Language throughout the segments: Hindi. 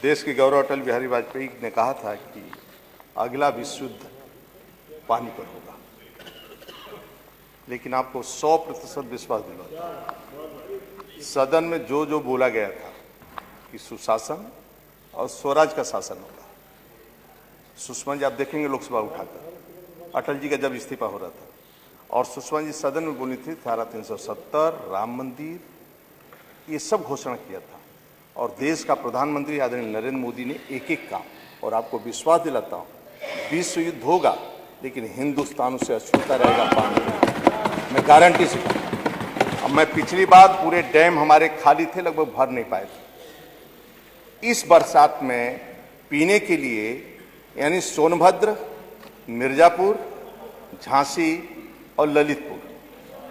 देश के गौरव अटल बिहारी वाजपेयी ने कहा था कि अगला विश्व युद्ध पानी पर होगा, लेकिन आपको 100% विश्वास दिलाता हूं, सदन में जो जो बोला गया था कि सुशासन और स्वराज का शासन होगा। सुषमा जी आप देखेंगे लोकसभा उठाकर अटल जी का जब इस्तीफा हो रहा था, और सुषमा जी सदन में बोली थी धारा 370, राम मंदिर, ये सब घोषणा किया था। और देश का प्रधानमंत्री आदरणीय नरेंद्र मोदी ने एक एक काम, और आपको विश्वास दिलाता हूँ विश्व युद्ध होगा लेकिन हिंदुस्तान से अछूता रहेगा पानी, मैं गारंटी से कहूँ। अब मैं पिछली बार पूरे डैम हमारे खाली थे, लगभग भर नहीं पाए थे। इस बरसात में पीने के लिए यानी सोनभद्र, मिर्जापुर, झांसी और ललितपुर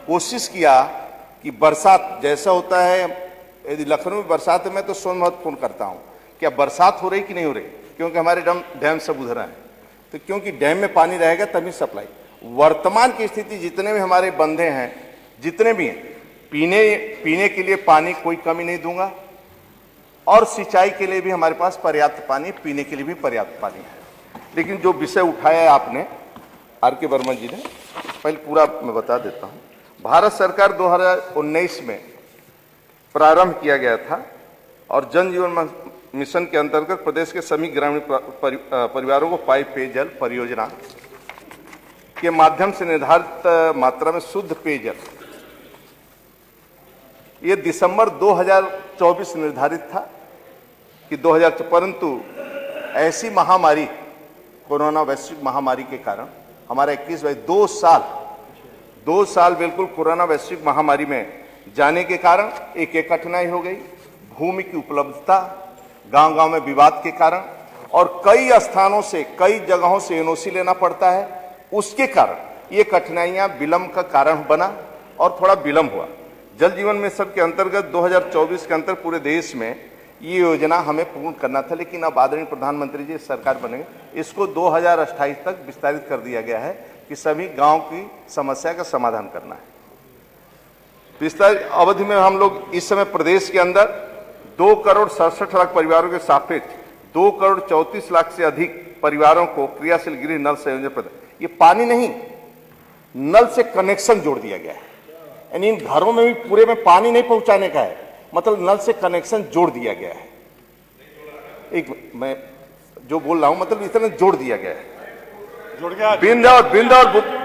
कोशिश किया कि बरसात जैसा होता है, यदि लखनऊ में बरसात है मैं तो सोनभद्र फोन करता हूं क्या बरसात हो रही कि नहीं हो रही, क्योंकि हमारे डैम सब उधर है, तो क्योंकि डैम में पानी रहेगा तभी सप्लाई। वर्तमान की स्थिति जितने भी हमारे बंधे हैं, जितने भी हैं, पीने के लिए पानी कोई कमी नहीं दूंगा, और सिंचाई के लिए भी हमारे पास पर्याप्त पानी, पीने के लिए भी पर्याप्त पानी है। लेकिन जो विषय उठाया है आपने, R.K. वर्मा जी ने, पहले पूरा मैं बता देता हूं। भारत सरकार 2019 में प्रारंभ किया गया था और जन जीवन मिशन के अंतर्गत प्रदेश के सभी ग्रामीण परिवारों को पाइप पेयजल परियोजना के माध्यम से निर्धारित मात्रा में शुद्ध पेयजल, ये दिसंबर 2024 निर्धारित था कि 2000, परंतु ऐसी महामारी, कोरोना वैश्विक महामारी के कारण हमारा 2 साल बिल्कुल कोरोना वैश्विक महामारी में जाने के कारण एक कठिनाई हो गई। भूमि की उपलब्धता, गांव-गांव में विवाद के कारण, और कई स्थानों से, कई जगहों से एनओसी लेना पड़ता है, उसके कारण ये कठिनाइयां विलंब का कारण बना और थोड़ा विलंब हुआ। जल जीवन मिशन के अंतर्गत 2024 के अंतर पूरे देश में ये योजना हमें पूर्ण करना था, लेकिन अब आदरणीय प्रधानमंत्री जी सरकार बनेंगे, इसको 2028 तक विस्तारित कर दिया गया है कि सभी गांव की समस्या का समाधान करना है। विस्तारित अवधि में हम लोग इस समय प्रदेश के अंदर 2 करोड़ 67 लाख परिवारों के सापेक्ष 2 करोड़ 34 लाख से अधिक परिवारों को क्रियाशील गृह नल संयोजन प्रदान, ये पानी नहीं, नल से कनेक्शन जोड़ दिया गया है, यानी इन घरों में भी पूरे में पानी नहीं पहुंचाने का है, मतलब नल से कनेक्शन जोड़ दिया गया है। एक मैं जो बोल रहा हूं मतलब इतना जोड़ दिया गया है, जुड़ गया, बिंद और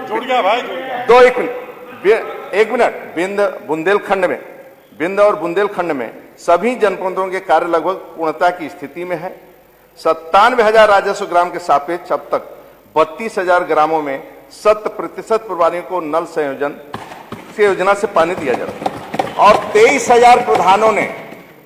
जुड़ गया भाई, जुड़ गया। 1 मिनट, बिंद और बुंदेलखंड में सभी जनपदों के कार्य लगभग पूर्णता की स्थिति में है। 97,000 राजस्व ग्राम के सापेक्ष अब तक 32,000 ग्रामों में 100% परिवारों को नल संयोजन से योजना से पानी दिया जा रहा है, और 23,000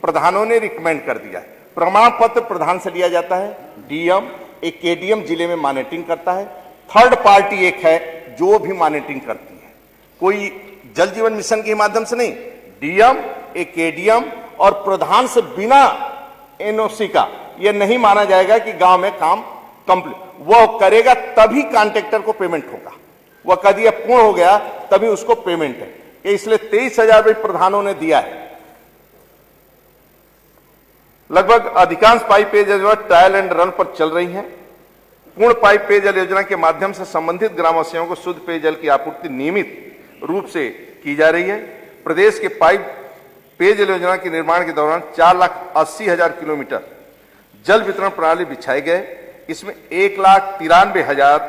प्रधानों ने रिकमेंड कर दिया है। प्रमाण पत्र प्रधान से लिया जाता है, डीएम एक केडीएम जिले में मॉनिटरिंग करता है, थर्ड पार्टी एक है जो भी मॉनिटरिंग करती है, कोई जल जीवन मिशन के माध्यम से नहीं, डीएम एक केडीएम और प्रधान से बिना एनओसी का यह नहीं माना जाएगा कि गांव में काम कंप्लीट, वो करेगा तभी कॉन्ट्रैक्टर को पेमेंट होगा, वह कभी पूर्ण हो गया तभी उसको पेमेंट है। इसलिए 23,000 भी प्रधानों ने दिया है। लगभग अधिकांश पाइप पेयजल योजना ट्रायल एंड रन पर चल रही है। पूर्ण पाइप पेयजल योजना के माध्यम से संबंधित ग्रामवासियों को शुद्ध पेयजल की आपूर्ति नियमित रूप से की जा रही है। प्रदेश के पाइप पेयजल योजना के निर्माण के दौरान 4,80,000 किलोमीटर जल वितरण प्रणाली बिछाए गए। इसमें 1,93,000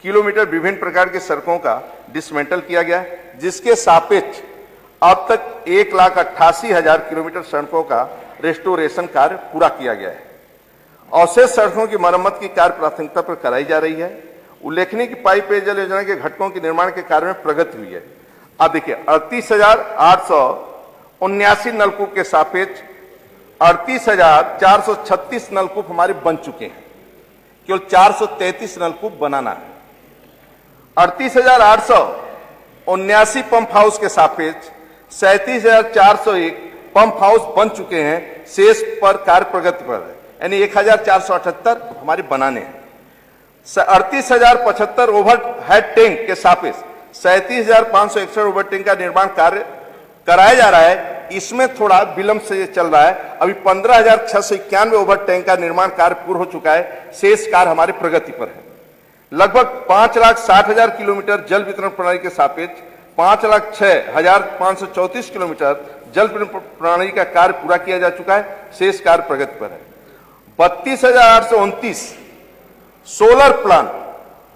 किलोमीटर विभिन्न प्रकार के सड़कों का डिसमेंटल किया गया, जिसके सापेक्ष अब तक 1,88,000 किलोमीटर सड़कों का रेस्टोरेशन कार्य पूरा किया गया है। अवशेष सड़कों की मरम्मत की कार्य प्राथमिकता पर कराई जा रही है। उल्लेखनीय कि पाइप पेयजल योजना के घटकों के निर्माण के कार्य में प्रगति हुई है। अब देखिए 38,879 नलकूप के सापेक्ष 38,436 नलकूप हमारे बन चुके हैं, केवल 433 नलकूप बनाना है। 38,879 पंप हाउस के सापेक्ष 37,401 पंप हाउस बन चुके हैं, शेष पर कार्य प्रगति पर है, यानी 1,478 हमारे बनाने हैं। 38,075 ओवर हेड टैंक के सापेक्ष 37,561 ओवर टैंक का निर्माण कार्य कराया जा रहा है। इसमें थोड़ा विलंब से ये चल रहा है। अभी 15,691 ओवर टैंक का निर्माण कार्य पूर्ण हो चुका है, शेष कार्य हमारे प्रगति पर है। लगभग 5,60,000 किलोमीटर जल वितरण प्रणाली के सापेक्ष 5,06,534 किलोमीटर जल वितरण प्रणाली का कार्य पूरा किया जा चुका है, शेष कार्य प्रगति पर है। 32,829 सोलर प्लांट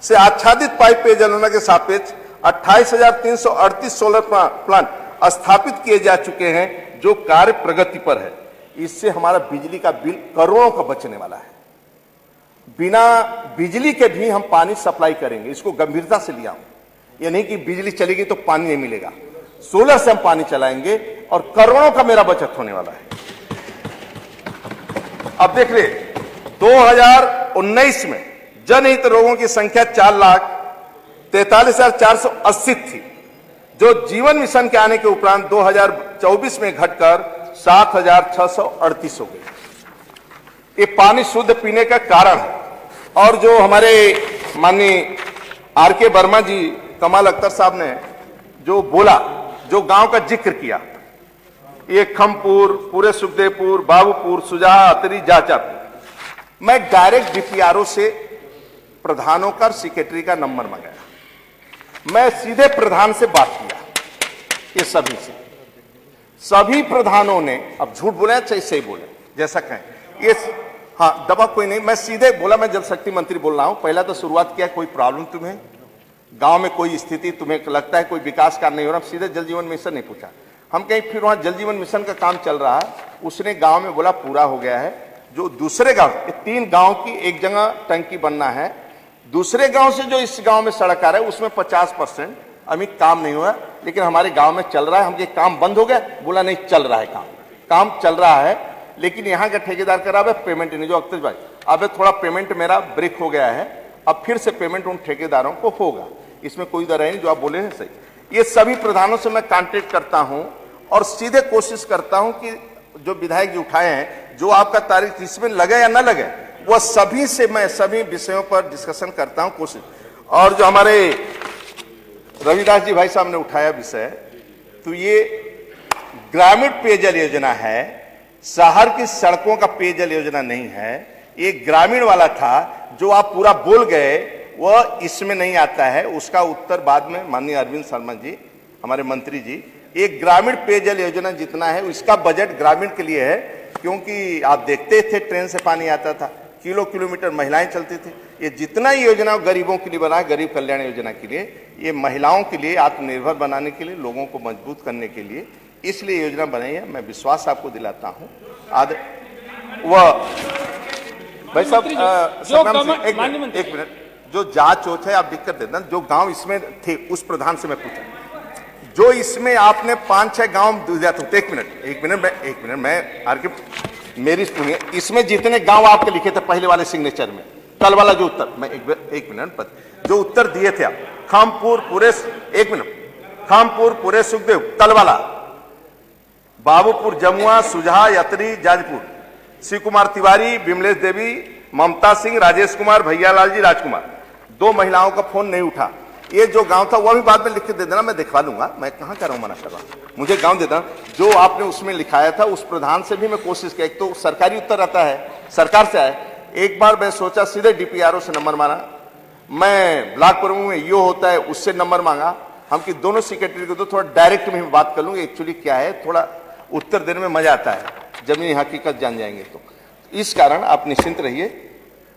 से आच्छादित पाइप पेयजल योजना के सापेक्ष 28,338 सोलर प्लांट स्थापित किए जा चुके हैं, जो कार्य प्रगति पर है। इससे हमारा बिजली का बिल करोड़ों का बचने वाला है। बिना बिजली के भी हम पानी सप्लाई करेंगे, इसको गंभीरता से लिया हूं। यह नहीं कि बिजली चलेगी तो पानी नहीं मिलेगा, सोलर से हम पानी चलाएंगे और करोड़ों का मेरा बचत होने वाला है। अब देख ले, 2019 में जनहित रोगों की संख्या 4,43,480 थी, जो जीवन मिशन के आने के उपरांत 2024 में घटकर 7,638 हो गई। ये पानी शुद्ध पीने का कारण है। और जो हमारे माननीय आर.के. वर्मा जी, कमाल अख्तर साहब ने जो बोला, जो गांव का जिक्र किया, ये खमपुर, पूरे सुखदेवपुर, बाबूपुर, सुजाहा, अतरी, जाचर, मैं डायरेक्ट डीपीआरओ से प्रधानों का, सेक्रेटरी का नंबर मंगाया। मैं सीधे प्रधान से बात किया, ये सभी से, सभी प्रधानों ने, अब झूठ बोले चाहे सही बोले, जैसा कहें, ये हाँ दबा कोई नहीं, मैं सीधे बोला, मैं जल शक्ति मंत्री बोल रहा हूं। पहला तो शुरुआत किया, कोई प्रॉब्लम तुम्हें गांव में, कोई स्थिति तुम्हें लगता है कोई विकास कार्य नहीं हो रहा, सीधे जल जीवन मिशन नहीं पूछा। हम कहीं फिर वहां जल जीवन मिशन का काम चल रहा है, उसने गांव में बोला पूरा हो गया है। जो दूसरे गांव, 3 गांव की एक जगह टंकी बनना है, दूसरे गांव से जो इस गांव में सड़क आ रहा है उसमें 50% अभी काम नहीं हुआ, लेकिन हमारे गांव में चल रहा है। हम ये काम बंद हो गया, बोला नहीं चल रहा है, काम चल रहा है, लेकिन यहाँ का ठेकेदार कह रहा है पेमेंट नहीं, जो अख्तर भाई अब थोड़ा पेमेंट मेरा ब्रेक हो गया है, अब फिर से पेमेंट उन ठेकेदारों को होगा, इसमें कोई दर नहीं, जो आप बोले हैं सही। ये सभी प्रधानों से मैं कांटेक्ट करता हूं और सीधे कोशिश करता हूं कि जो विधायक जी उठाए हैं, जो आपका तारीख इसमें लगे या ना लगे, वह सभी से मैं सभी विषयों पर डिस्कशन करता हूं, कोशिश। और जो हमारे रविदास जी भाई साहब ने उठाया विषय, तो ये ग्रामीण पेयजल योजना है, शहर की सड़कों का पेयजल योजना नहीं है, ये ग्रामीण वाला था। जो आप पूरा बोल गए वह इसमें नहीं आता है, उसका उत्तर बाद में माननीय अरविंद शर्मा जी, हमारे मंत्री जी, एक ग्रामीण पेयजल योजना जितना है उसका बजट ग्रामीण के लिए है, क्योंकि आप देखते थे ट्रेन से पानी आता था, किलोमीटर महिलाएं चलती थी। ये जितना योजना गरीबों के लिए बना है, गरीब कल्याण योजना के लिए, ये महिलाओं के लिए आत्मनिर्भर बनाने के लिए, लोगों को मजबूत करने के लिए इसलिए योजना बनाई है। मैं विश्वास आपको दिलाता हूं। वह भाई साहब, एक मिनट, जो जांच है आप दिक्कत देना, जो गांव इसमें थे उस प्रधान से मैं पूछा, जो इसमें आपने 5-6 गांव दिया था, एक मिनट मैं आरके, मेरी सुनिए, इसमें जितने गांव आपके लिखे थे पहले वाले सिग्नेचर में, कल वाला जो उत्तर, मैं एक मिनट, जो उत्तर दिए थे आप, खामपुर पूरे, एक मिनट, खामपुर पूरे सुखदेव, कल वाला, बाबूपुर जमुआ, सुजहा, यतरी, जाजपुर, शिव कुमार तिवारी, विमलेश देवी, ममता सिंह, राजेश कुमार, भैयालाल जी, राजकुमार, 2 महिलाओं का फोन नहीं उठा। ये जो गांव था वह भी बाद में लिख के दे देना, मैं दिखवा लूंगा, मैं कहां कर रहा हूं, मना कर रहा हूं, मुझे गांव देता। जो आपने उसमें लिखाया था उस प्रधान से भी मैं कोशिश किया, एक तो सरकारी उत्तर आता है, सरकार से आया। एक बार मैं सोचा सीधे डीपीआरओ से नंबर मांगा, मैं ब्लॉक प्रमुख में यो होता है उससे नंबर मांगा, हम कि दोनों सेक्रेटरी को तो थोड़ा डायरेक्ट में बात कर लूंगा, एक्चुअली क्या है, थोड़ा उत्तर देने में मजा आता है, जमीनी हकीकत जान जाएंगे तो। इस कारण आप निश्चिंत रहिए,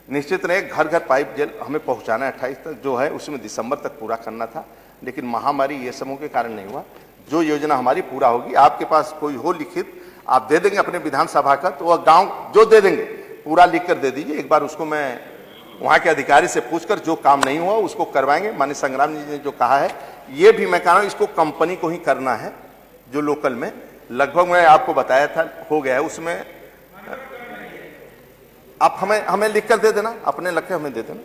निश्चित रहे, घर घर पाइप जल हमें पहुंचाना है, 28 तक जो है उसमें दिसंबर तक पूरा करना था, लेकिन महामारी ये समूह के कारण नहीं हुआ। जो योजना हमारी पूरा होगी, आपके पास कोई हो लिखित, आप दे देंगे अपने विधानसभा का, तो वह गांव जो दे देंगे पूरा लिख कर दे दीजिए। एक बार उसको मैं वहां के अधिकारी से पूछकर जो काम नहीं हुआ उसको करवाएंगे। माननीय संग्राम जी ने जो कहा है, ये भी मैं कह रहा हूं, इसको कंपनी को ही करना है, जो लोकल में लगभग मैं आपको बताया था हो गया है, उसमें आप हमें लिख कर दे देना, अपने लक्ष्य हमें दे देना।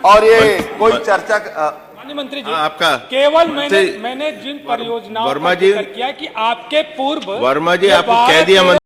और ये कोई चर्चा, मंत्री जी आपका केवल मैंने जिन परियोजनाओं वर्मा जी किया कि आपके पूर्व वर्मा जी आपको कह दिया